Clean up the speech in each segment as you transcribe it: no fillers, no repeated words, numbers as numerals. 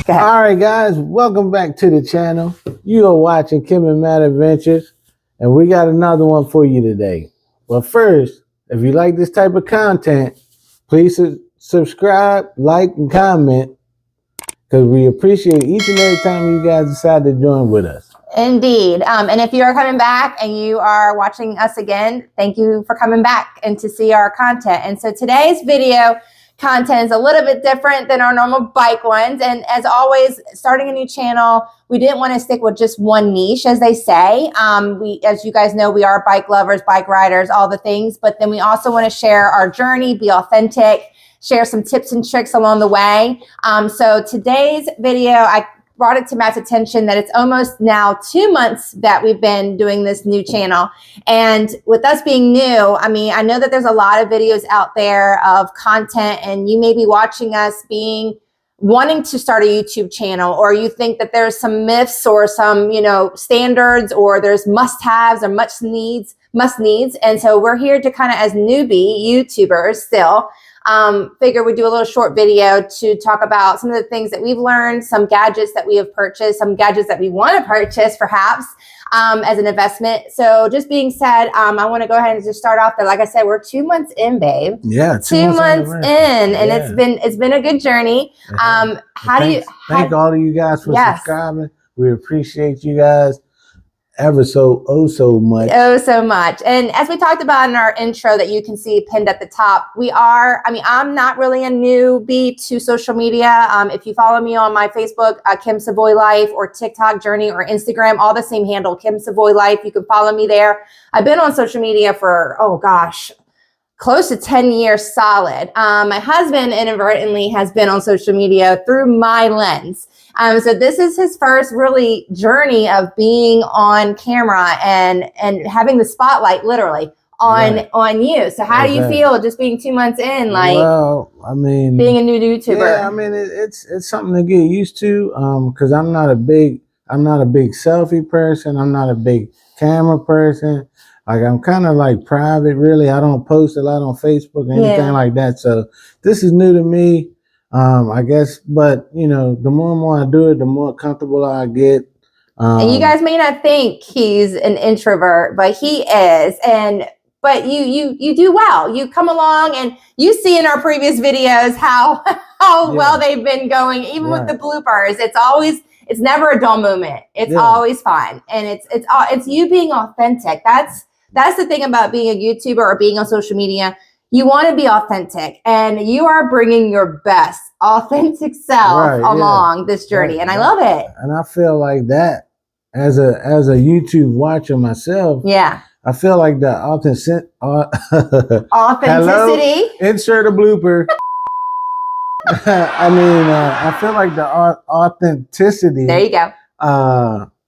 All right, guys, welcome back to the channel. You are watching Kim and Matt Adventures, and we got another one for you today. But first, if you like this type of content, please subscribe, like, and comment, because we appreciate each and every time you guys decide to join with us. Indeed. And if you are coming back and you are watching us again, thank you for coming back and to see our content. And so today's video content is a little bit different than our normal bike ones. And as always, starting a new channel, we didn't want to stick with just one niche, as they say. As you guys know, we are bike lovers, bike riders, all the things. But then we also want to share our journey, be authentic, share some tips and tricks along the way. So today's video, I brought it to Matt's attention that it's almost now 2 months that we've been doing this new channel. And with us being new, I mean, I know that there's a lot of videos out there of content, and you may be watching us wanting to start a YouTube channel, or you think that there's some myths or some, standards, or there's must-haves or must needs. And so we're here to kind of, as newbie YouTubers still, figure we'd do a little short video to talk about some of the things that we've learned, some gadgets that we have purchased, some gadgets that we want to purchase perhaps as an investment. So just being said, I want to go ahead and just start off there. Like I said, we're 2 months in, babe. Yeah, 2 months in, and it's been a good journey. Thank all of you guys for subscribing. We appreciate you guys ever so much. Oh, so much. And as we talked about in our intro that you can see pinned at the top, I'm not really a newbie to social media. If you follow me on my Facebook, Kim Savoy Life, or TikTok Journey, or Instagram, all the same handle, Kim Savoy Life, you can follow me there. I've been on social media for, close to 10 years solid. My husband inadvertently has been on social media through my lens. So this is his first really journey of being on camera and having the spotlight literally on you. So how do you feel just being 2 months in, being a new YouTuber? Yeah, it's something to get used to. Cause I'm not a big selfie person. I'm not a big camera person. I'm kind of private, really. I don't post a lot on Facebook or anything like that. So this is new to me. I guess, but the more and more I do it, the more comfortable I get. And you guys may not think he's an introvert, but he is. But you do well. You come along, and you see in our previous videos how well they've been going, even with the bloopers. It's never a dull moment. It's always fun, and it's you being authentic. That's the thing about being a YouTuber or being on social media. You want to be authentic, and you are bringing your best authentic self along this journey. And I love it. And I feel like that as a YouTube watcher myself. Yeah. I feel like the authenticity. Hello? Insert a blooper. I feel like the authenticity. There you go.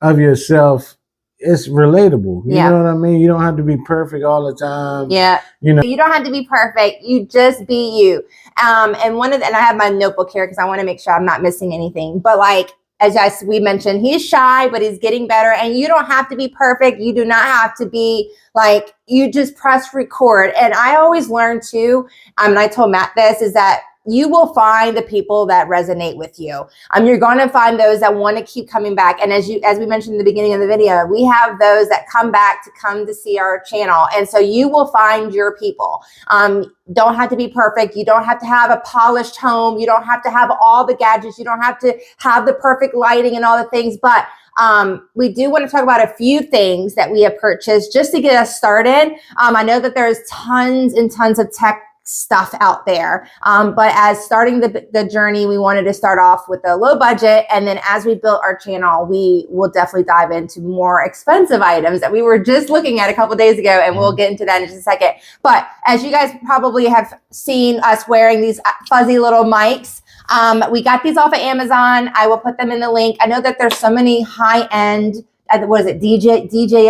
Of yourself. It's relatable. You know what I mean? You don't have to be perfect all the time. Yeah. You don't have to be perfect. You just be you. And I have my notebook here because I want to make sure I'm not missing anything. But as we mentioned, he's shy, but he's getting better. And you don't have to be perfect. You do not have to be you just press record. And I always learn too, and I told Matt this, is that you will find the people that resonate with you. You're going to find those that want to keep coming back. And as we mentioned in the beginning of the video, we have those that come back to see our channel. And so you will find your people. Don't have to be perfect. You don't have to have a polished home. You don't have to have all the gadgets. You don't have to have the perfect lighting and all the things. But we do want to talk about a few things that we have purchased just to get us started. I know that there's tons and tons of tech stuff out there. But as starting the journey, we wanted to start off with a low budget. And then as we built our channel, we will definitely dive into more expensive items that we were just looking at a couple days ago. And we'll get into that in just a second. But as you guys probably have seen us wearing these fuzzy little mics, we got these off of Amazon. I will put them in the link. I know that there's so many high-end DJI,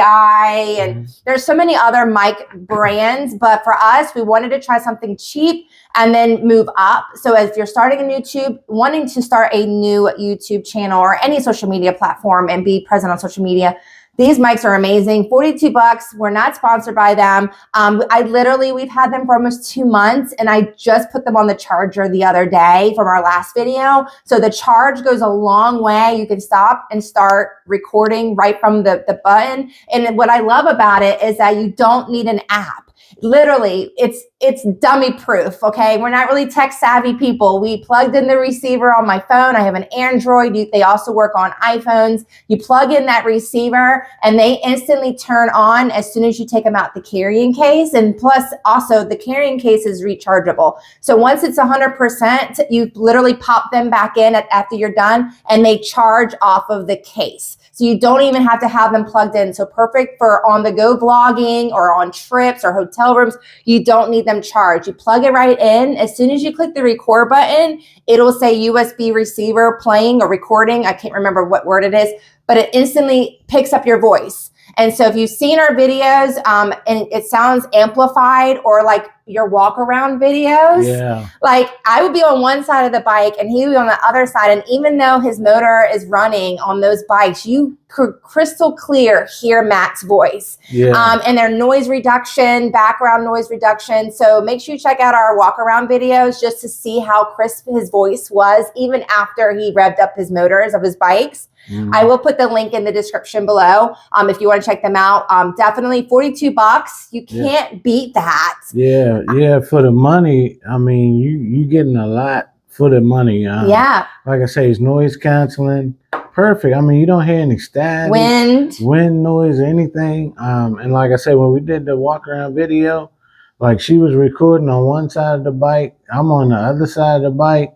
and there's so many other mic brands, but for us, we wanted to try something cheap and then move up. So if you're starting a YouTube, wanting to start a new YouTube channel or any social media platform and be present on social media, These mics are amazing. $42. We're not sponsored by them. We've had them for almost 2 months, and I just put them on the charger the other day from our last video. So the charge goes a long way. You can stop and start recording right from the button. And what I love about it is that you don't need an app. Literally, it's dummy proof, okay? We're not really tech savvy people. We plugged in the receiver on my phone. I have an Android. They also work on iPhones. You plug in that receiver and they instantly turn on as soon as you take them out the carrying case. And plus also the carrying case is rechargeable. So once it's 100%, you literally pop them back in after you're done and they charge off of the case. So you don't even have to have them plugged in. So perfect for on-the-go vlogging or on trips or hotel rooms. You don't need them charged. You plug it right in. As soon as you click the record button, it'll say USB receiver playing or recording. I can't remember what word it is, but it instantly picks up your voice. And so if you've seen our videos and it sounds amplified or like your walk around videos, like I would be on one side of the bike and he would be on the other side. And even though his motor is running on those bikes, you could crystal clear hear Matt's voice and their noise reduction, background noise reduction. So make sure you check out our walk around videos just to see how crisp his voice was, even after he revved up his motors of his bikes. I will put the link in the description below if you want to check them out. Definitely $42. You can't beat that. Yeah, for the money, I mean, you getting a lot for the money. Like I say, it's noise canceling. Perfect. I mean, you don't hear any static, wind noise, anything. And like I said, when we did the walk around video, like she was recording on one side of the bike, I'm on the other side of the bike.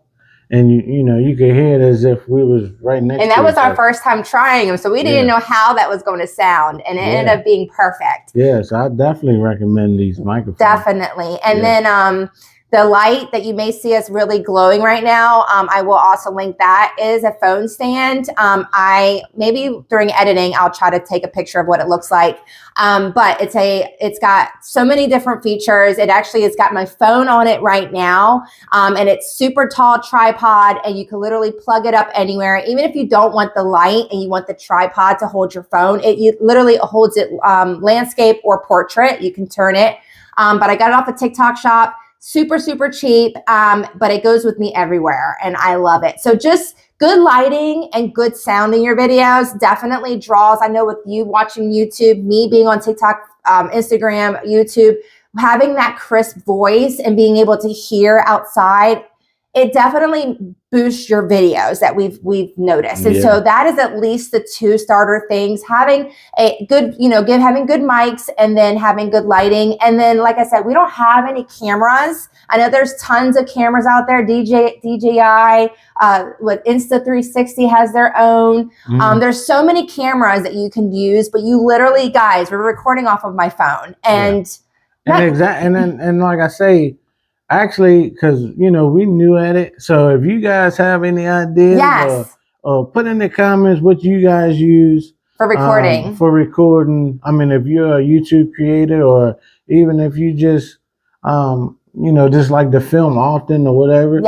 And you could hear it as if we was right next to And that was our first time trying them. So we didn't know how that was going to sound. And it ended up being perfect. Yeah, so I definitely recommend these microphones. Definitely. And then the light that you may see us really glowing right now, I will also link that, is a phone stand. Maybe during editing, I'll try to take a picture of what it looks like. But it's got so many different features. It's got my phone on it right now. And it's super tall tripod and you can literally plug it up anywhere. Even if you don't want the light and you want the tripod to hold your phone, it literally holds it landscape or portrait. You can turn it. But I got it off a TikTok shop. Super, super cheap, but it goes with me everywhere, and I love it. So just good lighting and good sound in your videos definitely draws. I know with you watching YouTube, me being on TikTok, Instagram, YouTube, having that crisp voice and being able to hear outside, it definitely boosts your videos that we've noticed. And so that is at least the two starter things: having a good, having good mics and then having good lighting. And then, like I said, we don't have any cameras. I know there's tons of cameras out there. DJI, with Insta360 has their own. There's so many cameras that you can use, but you literally, guys, we're recording off of my phone. And like I say, actually, because we new at it, so if you guys have any ideas, or put in the comments what you guys use for recording. I mean, if you're a YouTube creator, or even if you just just like to film often or whatever,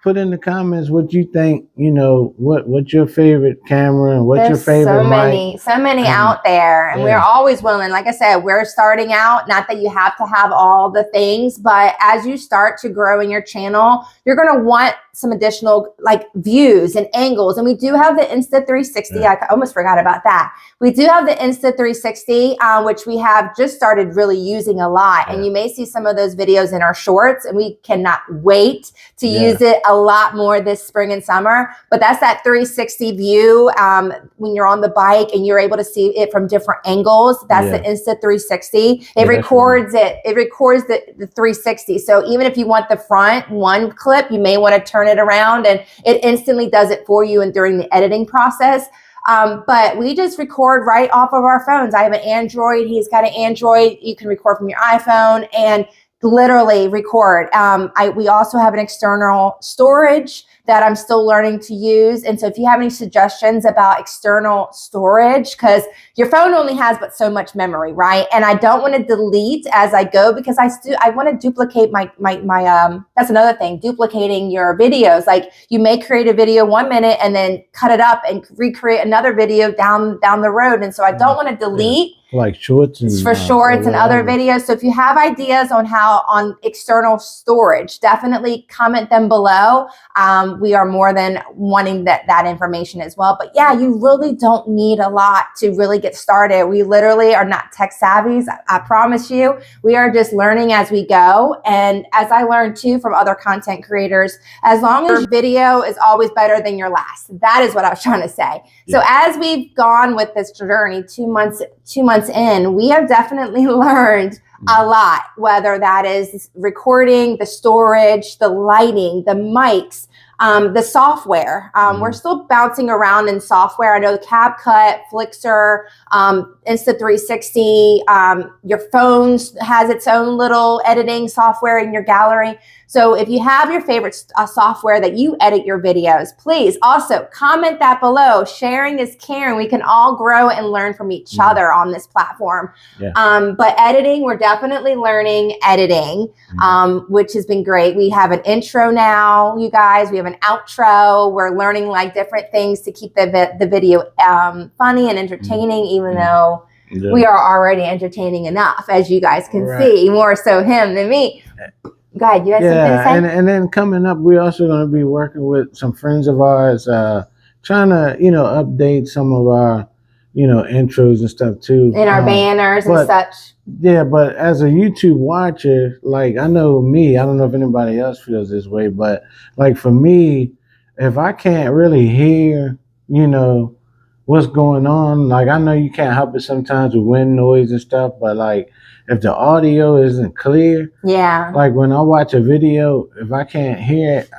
put in the comments what you think, what's your favorite camera and what's your favorite mic. So many out there, and we're always willing. Like I said, we're starting out, not that you have to have all the things, but as you start to grow in your channel, you're going to want some additional views and angles. And we do have the Insta360. I almost forgot about that. We do have the Insta360, which we have just started really using a lot. And you may see some of those videos in our shorts, and we cannot wait to use it a lot more this spring and summer. But that's that 360 view when you're on the bike and you're able to see it from different angles. That's the Insta360. It records it. It records the 360. So even if you want the front one clip, you may want to turn it around and it instantly does it for you and during the editing process. But we just record right off of our phones. I have an Android. He's got an Android. You can record from your iPhone and literally record. We also have an external storage that I'm still learning to use. And so if you have any suggestions about external storage, because your phone only has but so much memory, right? And I don't want to delete as I go, because I want to duplicate my that's another thing, duplicating your videos. Like you may create a video 1 minute and then cut it up and recreate another video down the road. And so I don't want to delete. Like shorts and for shorts and other videos. So if you have ideas on external storage, definitely comment them below. We are more than wanting that information as well. But yeah, you really don't need a lot to really get started. We literally are not tech savvies. I promise you. We are just learning as we go. And as I learned too from other content creators, as long as your video is always better than your last. That is what I was trying to say. Yeah. So as we've gone with this journey, 2 months in, we have definitely learned a lot, whether that is recording, the storage, the lighting, the mics, the software. We're still bouncing around in software. I know CapCut, Flixer, Insta360, your phone has its own little editing software in your gallery. So if you have your favorite software that you edit your videos, please also comment that below. Sharing is caring. We can all grow and learn from each other on this platform. Yeah. But editing, we're definitely learning editing, which has been great. We have an intro now, you guys. We have an outro. We're learning like different things to keep the video funny and entertaining, even though we are already entertaining enough, as you guys can see, more so him than me. Go ahead, you had something to say? And then coming up, we're also going to be working with some friends of ours, trying to, update some of our, intros and stuff too. And our banners and such. Yeah, but as a YouTube watcher, like I know me, I don't know if anybody else feels this way, but like for me, if I can't really hear, what's going on, like I know you can't help it sometimes with wind noise and stuff, but like if the audio isn't clear, like when I watch a video, if I can't hear it,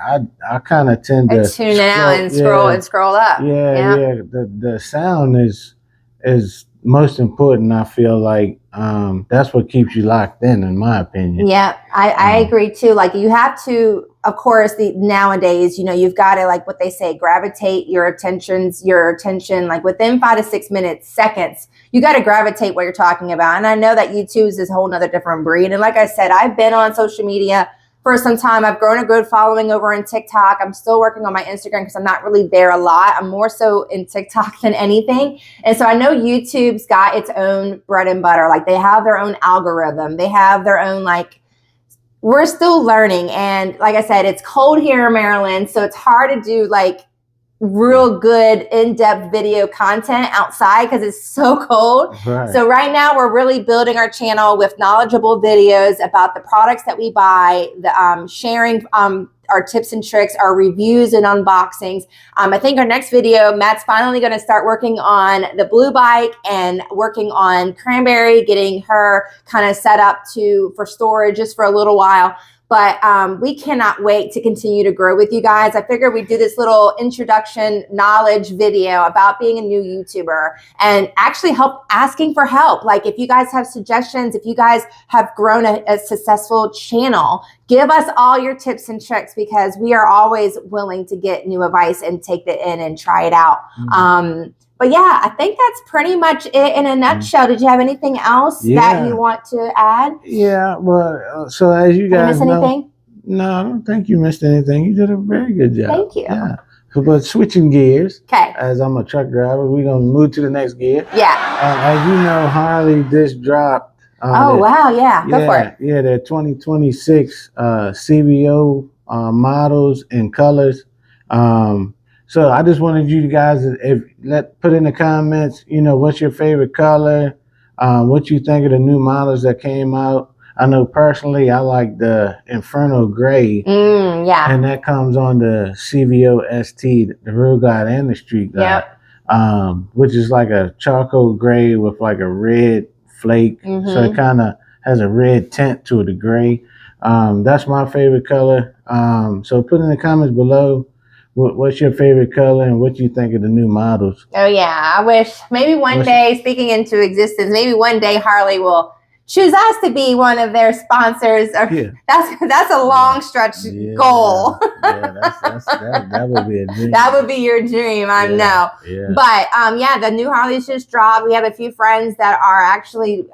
I kind of tend to tune it out and scroll up. The sound is most important. I feel like that's what keeps you locked in my opinion. Yeah, I agree too. Like you have to, of course, nowadays, you've got to, like what they say, gravitate your attention like within 5 to 6 minutes, seconds. You got to gravitate what you're talking about. And I know that YouTube is a whole nother different breed. And like I said, I've been on social media for some time. I've grown a good following over in TikTok. I'm still working on my Instagram because I'm not really there a lot. I'm more so in TikTok than anything. And so I know YouTube's got its own bread and butter. Like they have their own algorithm. They have their own, like, we're still learning. And like I said, it's cold here in Maryland. So it's hard to do like real good in-depth video content outside because it's so cold. Right. So right now we're really building our channel with knowledgeable videos about the products that we buy, the sharing our tips and tricks, our reviews and unboxings. I think our next video, Matt's finally going to start working on the blue bike and working on Cranberry, getting her kind of set up for storage just for a little while. But we cannot wait to continue to grow with you guys. I figured we'd do this little introduction knowledge video about being a new YouTuber and actually asking for help. Like if you guys have suggestions, if you guys have grown a successful channel, give us all your tips and tricks because we are always willing to get new advice and take it in and try it out. But yeah, I think that's pretty much it in a nutshell. Did you have anything else that you want to add? Yeah, well, so as you guys know, anything? No, I don't think you missed anything. You did a very good job. Thank you. Yeah. But switching gears, okay. As I'm a truck driver, we're going to move to the next gear. Yeah. As you know, Harley just dropped. Wow, yeah. Go for it. Yeah, their 2026 CVO models and colors. So I just wanted you guys put in the comments, what's your favorite color, what you think of the new models that came out. I know personally I like the Inferno Gray. And that comes on the CVO ST, the Real God and the Street God. Which is like a charcoal gray with like a red flake. So it kind of has a red tint to the gray. That's my favorite color. So put in the comments below. What's your favorite color and what you think of the new models? Oh yeah, I wish maybe one day, speaking into existence, maybe one day Harley will choose us to be one of their sponsors. That's a long stretch goal. That would be a dream. That would be your dream, I know. Yeah. But the new Harleys just dropped. We have a few friends that are actually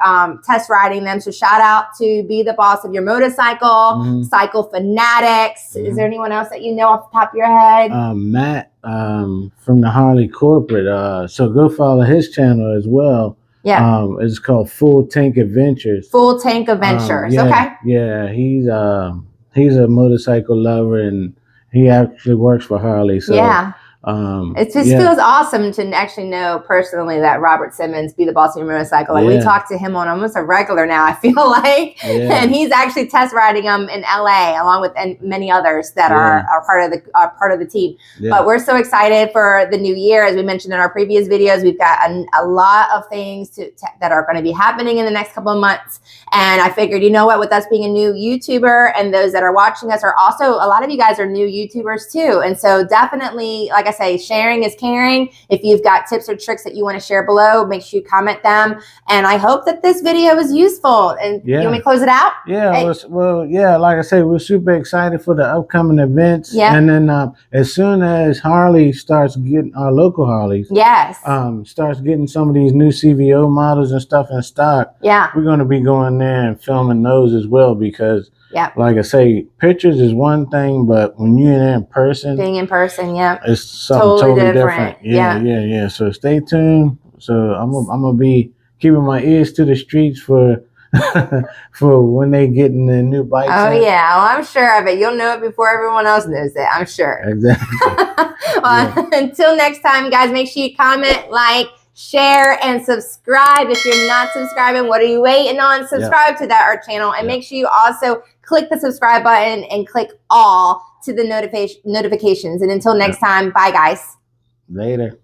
test riding them. So shout out to Be the Boss of Your Motorcycle, Cycle Fanatics. Is there anyone else that you know off the top of your head? Matt from the Harley Corporate. So go follow his channel as well. Yeah. It's called Full Tank Adventures. Full Tank Adventures. Okay. Yeah, he's a motorcycle lover, and he actually works for Harley. So yeah. It just feels awesome to actually know personally that Robert Simmons, Be the Boss of Your Motorcycle. Like we talk to him on almost a regular now, I feel like. And he's actually test riding them in LA along with many others that are part of the team. But we're so excited for the new year. As we mentioned in our previous videos, we've got a lot of things that are going to be happening in the next couple of months. And I figured, you know what, with us being a new YouTuber and those that are watching us are also, a lot of you guys are new YouTubers too. And so definitely, like I say, sharing is caring. If you've got tips or tricks that you want to share below, make sure you comment them. And I hope that this video is useful. And you want me to close it out? Yeah. Hey. Well, like I say, we're super excited for the upcoming events. Yeah. And then as soon as Harley starts getting our local Harleys, starts getting some of these new CVO models and stuff in stock, we're going to be going there and filming those as well, because like I say, pictures is one thing, but when you're there in person, being in person, it's something totally different. Yeah. So stay tuned. So I'm gonna be keeping my ears to the streets for for when they get in the new bikes. Oh yeah, well, I'm sure of it. You'll know it before everyone else knows it. I'm sure. Exactly. Until next time, guys, make sure you comment, like, share, and subscribe. If you're not subscribing, what are you waiting on? Subscribe to our channel, and make sure you also click the subscribe button and click all to the notifications. And until next time, bye guys. Later.